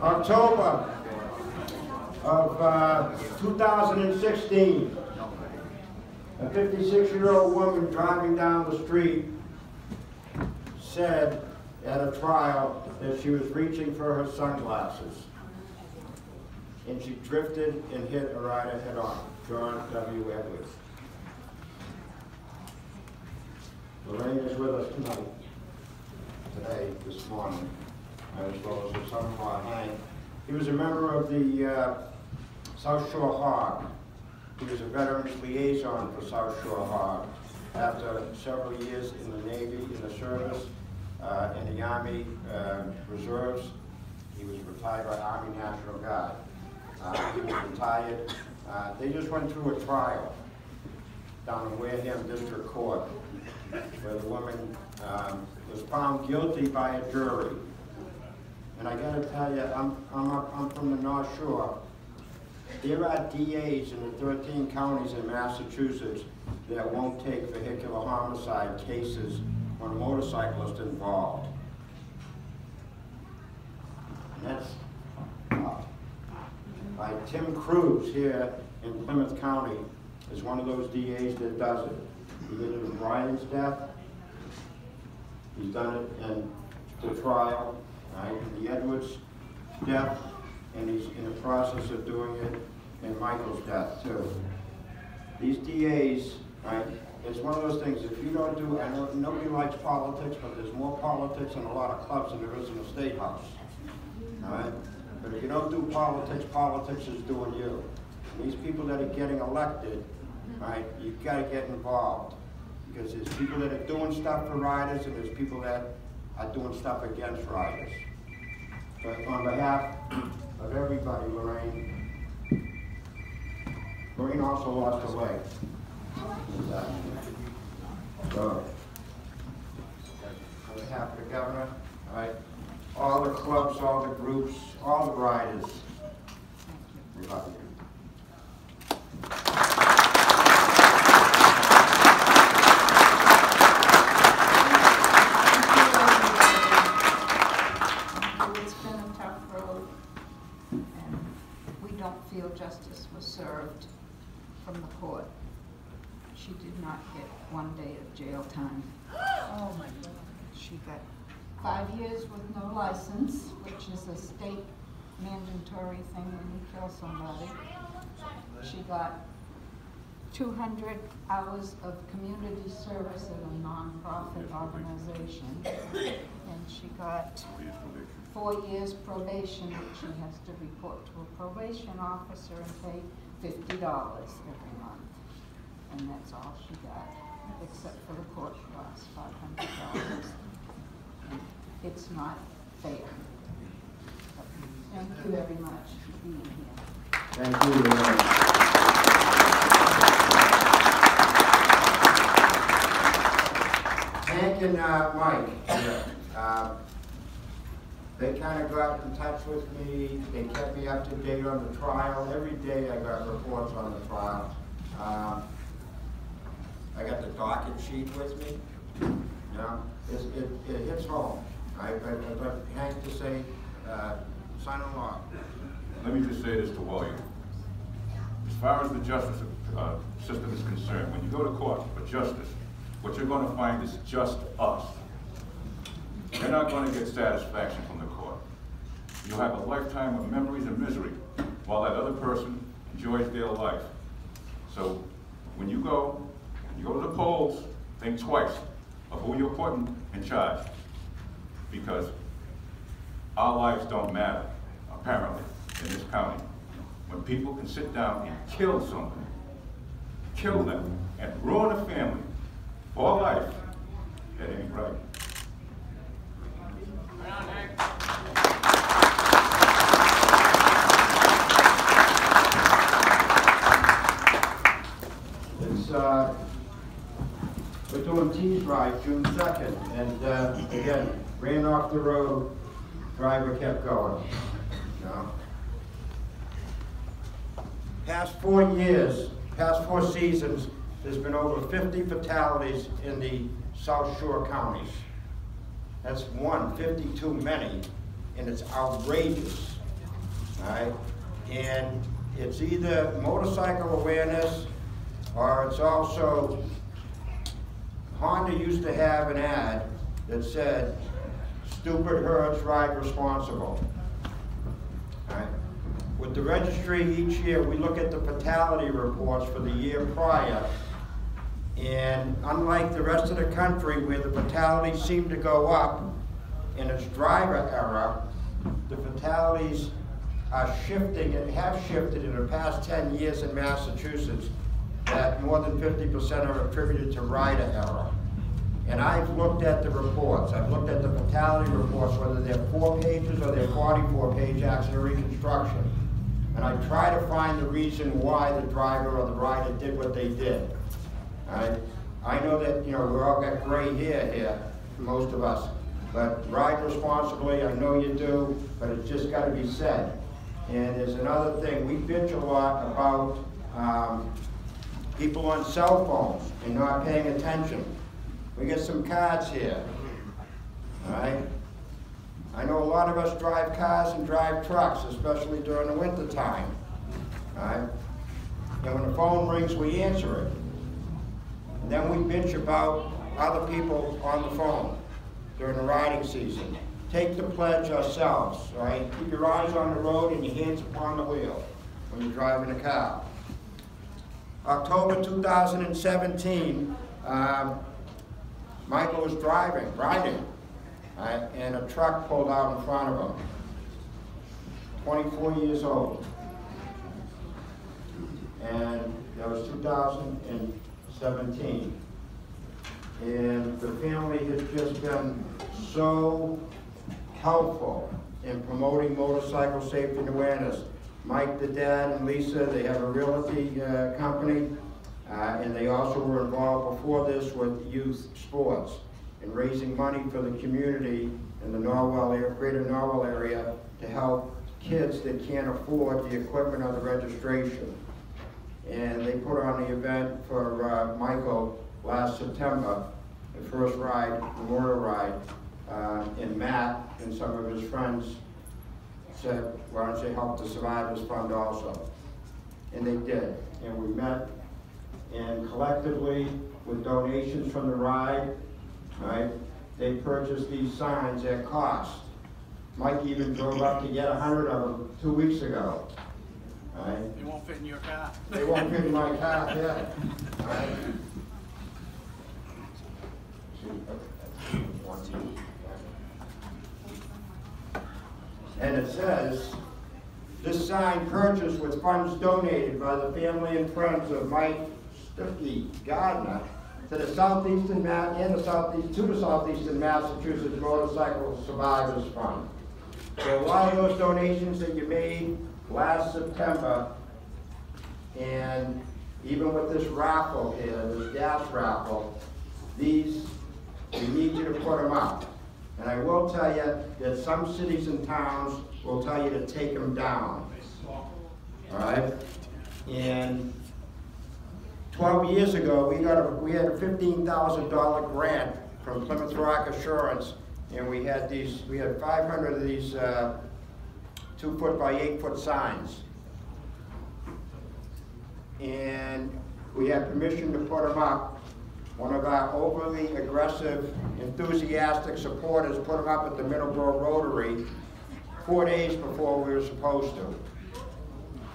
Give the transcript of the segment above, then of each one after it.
October of 2016, a 56-year-old woman driving down the street said at a trial that she was reaching for her sunglasses, and she drifted and hit a rider head-on, Garner W. Edwards. Lorraine is with us tonight, this morning, as well as her son-in-law, Hank. He was a member of the South Shore Hog. He was a veterans liaison for South Shore Hog. After several years in the Navy, in the service, in the Army Reserves, he was retired by Army National Guard. He was retired. They just went through a trial down in Wareham District Court, where the woman was found guilty by a jury. And I got to tell you, I'm from the North Shore. There are DAs in the 13 counties in Massachusetts that won't take vehicular homicide cases when a motorcyclist involved. And that's by Tim Cruz here in Plymouth County is one of those DAs that does it. He did it in Brian's death. He's done it in the trial, right, in the Edwards death, and he's in the process of doing it in Michael's death too. These DAs, right, it's one of those things, if you don't do, I know nobody likes politics, but there's more politics in a lot of clubs than there is in the State House. All right? But if you don't do politics, politics is doing you. And these people that are getting elected, right, you've got to get involved. Because there's people that are doing stuff for riders and there's people that are doing stuff against riders. But on behalf of everybody, Lorraine also lost her leg. So, on behalf of the governor, all right, all the clubs, all the groups, all the riders, we love you. It's been a tough road, and we don't feel justice was served from the court. She did not get 1 day of jail time. Oh my God. She got 5 years with no license, which is a state mandatory thing when you kill somebody. She got 200 hours of community service at a non-profit organization, and she got 4 years probation, which she has to report to a probation officer and pay $50 every month. And that's all she got, except for the court costs, $500. It's not fair. But thank you very much for being here. Thank you. Hank and Mike, they kind of got in touch with me. They kept me up to date on the trial. Every day I got reports on the trial. I got the docket sheet with me. You know, it hits home. I'd like Hank to say, son-in-law. Let me just say this to all you. As far as the justice system is concerned, when you go to court for justice, what you're going to find is just us. You're not going to get satisfaction from the court. You'll have a lifetime of memories and misery while that other person enjoys their life. So when you go to the polls, think twice of who you're putting in charge. Because our lives don't matter, apparently, in this county. When people can sit down and kill somebody, kill them, and ruin a family for life, that ain't right. We're doing Tees Ride June 2nd, and again, ran off the road, driver kept going. You know? Past 4 years, past 4 seasons, there's been over 50 fatalities in the South Shore counties. That's 50 too many, and it's outrageous all right? And it's either motorcycle awareness, or it's also, Honda used to have an ad that said, "Stupid hurts, ride responsible." All right? With the registry each year, we look at the fatality reports for the year prior, and unlike the rest of the country where the fatalities seem to go up and it's driver error, the fatalities are shifting and have shifted in the past 10 years in Massachusetts, that more than 50% are attributed to rider error. And I've looked at the reports. I've looked at the fatality reports, whether they're 4 pages or they're 44-page accident reconstruction. And I try to find the reason why the driver or the rider did what they did. All right? I know that, you know, we all got gray hair here, most of us. But ride responsibly, I know you do, but it's just got to be said. And there's another thing, we bitch a lot about people on cell phones and not paying attention. We get some cards here, all right? I know a lot of us drive cars and drive trucks, especially during the winter time, all right? And when the phone rings, we answer it. And then we bitch about other people on the phone during the riding season. Take the pledge ourselves, all right? Keep your eyes on the road and your hands upon the wheel when you're driving a car. October 2017, Michael was riding, and a truck pulled out in front of him. 24 years old. And that was 2017. And the family has just been so helpful in promoting motorcycle safety and awareness. Mike, the dad, and Lisa, they have a realty company, and they also were involved before this with youth sports and raising money for the community in the Norwell area, greater Norwell area, to help kids that can't afford the equipment or the registration. And they put on the event for Michael last September, the first ride, memorial ride, and Matt and some of his friends said, why don't you help the Survivors Fund also? And they did. And we met, and collectively, with donations from the ride, right, they purchased these signs at cost. Mike even drove up to get 100 of them 2 weeks ago. Right? They won't fit in your car. They won't fit in my car, yeah. Right? And it says, this sign purchased with funds donated by the family and friends of Mike Garner to the Southeastern Massachusetts Motorcycle Survivors Fund. So a lot of those donations that you made last September, and even with this raffle here, this gas raffle, these, we need you to put them up. And I will tell you that some cities and towns will tell you to take them down. All right? And 12 years ago, we had a $15,000 grant from Plymouth Rock Assurance, and we had 500 of these 2-foot by 8-foot signs. And we had permission to put them up. One of our overly aggressive, enthusiastic supporters put them up at the Middleborough Rotary 4 days before we were supposed to.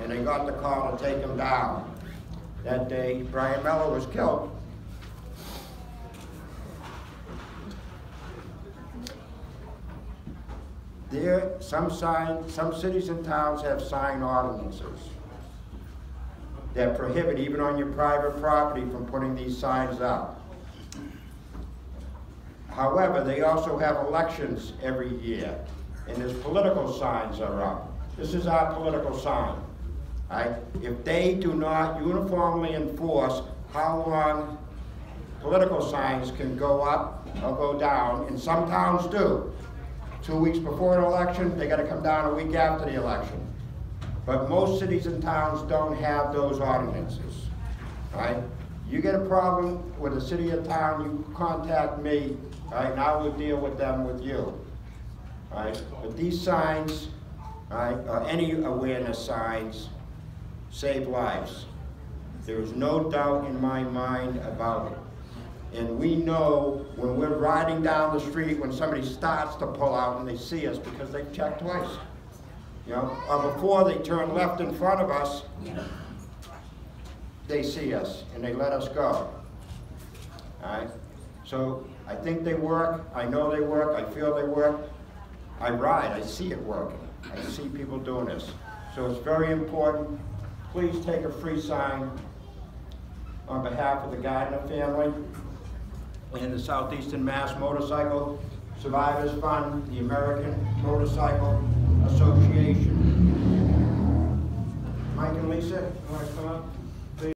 And they got the call to take them down. That day, Brian Mello was killed. Some cities and towns have sign ordinances that prohibit, even on your private property, from putting these signs up. However, they also have elections every year, and there's political signs are up. This is our political sign. Right? If they do not uniformly enforce how long political signs can go up or go down, and some towns do. 2 weeks before an election, they got to come down a week after the election. But most cities and towns don't have those ordinances. Right? You get a problem with a city or town, you contact me, right, and I will deal with them with you. Right? But these signs, all right, or any awareness signs save lives. There is no doubt in my mind about it. And we know when we're riding down the street, when somebody starts to pull out and they see us because they've checked twice. You know, or before they turn left in front of us, they see us and they let us go. All right? So I think they work, I know they work, I feel they work. I ride, I see it working. I see people doing this. So it's very important. Please take a free sign on behalf of the Garner family and the Southeastern Mass Motorcycle Survivors Fund, the American Motorcycle Association. Mike and Lisa, you want to come up?